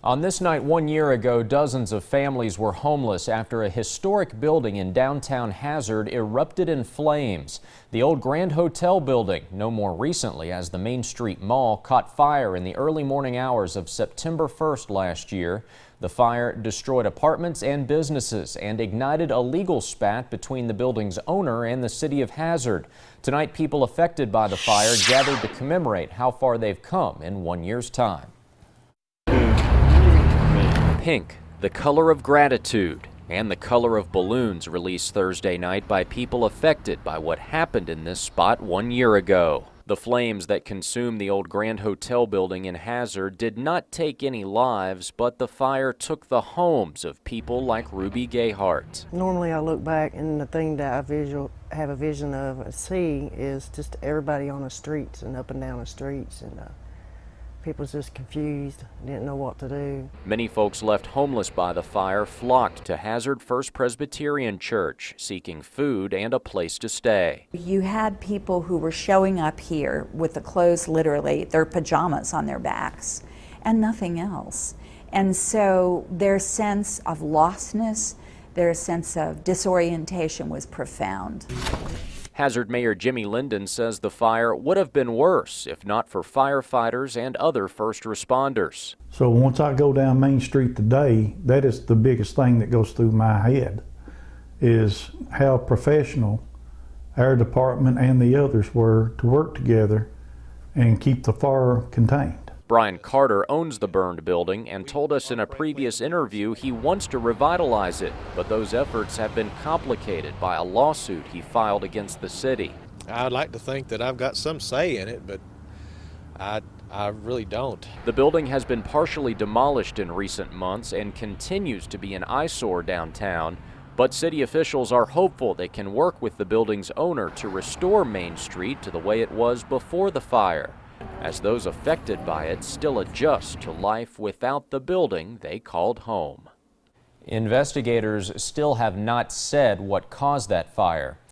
On this night 1 year ago, dozens of families were homeless after a historic building in downtown Hazard erupted in flames. The old Grand Hotel building, no more recently as the Main Street Mall, caught fire in the early morning hours of September 1st last year. The fire destroyed apartments and businesses and ignited a legal spat between the building's owner and the city of Hazard. Tonight, people affected by the fire gathered to commemorate how far they've come in 1 year's time. Pink, the color of gratitude, and the color of balloons released Thursday night by people affected by what happened in this spot 1 year ago. The flames that consumed the old Grand Hotel building in Hazard did not take any lives, but the fire took the homes of people like Ruby Gayhart. Normally I look back and the thing that I have a vision of and see is just everybody on the streets and up and down the streets, and people just confused, didn't know what to do. Many folks left homeless by the fire flocked to Hazard First Presbyterian Church, seeking food and a place to stay. You had people who were showing up here with the clothes, literally, their pajamas on their backs, and nothing else. And so their sense of lostness, their sense of disorientation was profound. Hazard Mayor Jimmy Linden says the fire would have been worse if not for firefighters and other first responders. So once I go down Main Street today, that is the biggest thing that goes through my head, is how professional our department and the others were to work together and keep the fire contained. Brian Carter owns the burned building and told us in a previous interview he wants to revitalize it, but those efforts have been complicated by a lawsuit he filed against the city. I'd like to think that I've got some say in it, but I really don't. The building has been partially demolished in recent months and continues to be an eyesore downtown, but city officials are hopeful they can work with the building's owner to restore Main Street to the way it was before the fire, as those affected by it still adjust to life without the building they called home. Investigators still have not said what caused that fire.